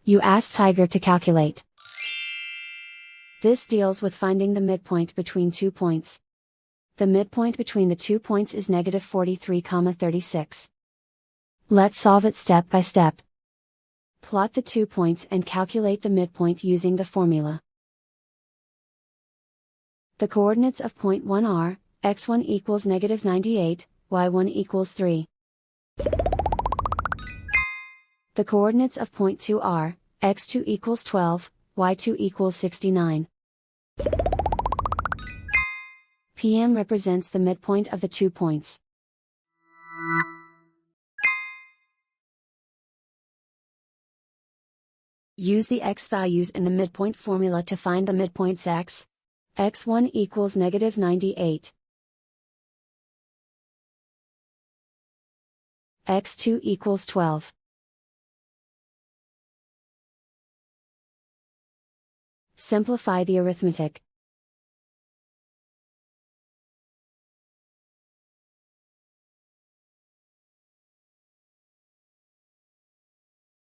You ask Tiger to calculate. This deals with finding the midpoint between 2 points. The midpoint between the 2 points is negative 43,36. Let's solve it step by step. Plot the 2 points and calculate the midpoint using the formula. The coordinates of point 1 are, x1 equals negative 98, y1 equals 3. The coordinates of point 2 are, x2 equals 12, y2 equals 69. PM represents the midpoint of the 2 points. Use the x values in the midpoint formula to find the midpoints x. x1 equals negative 98. x2 equals 12. Simplify the arithmetic.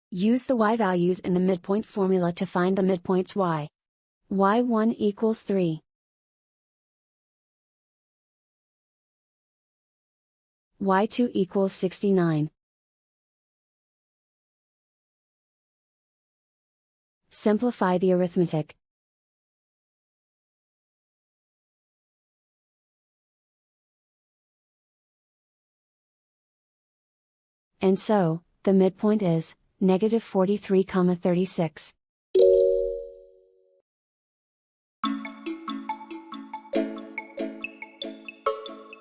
Use the y values in the midpoint formula to find the midpoints y. y1 equals 3. y2 equals 69. Simplify the arithmetic. And so, the midpoint is negative 43,36.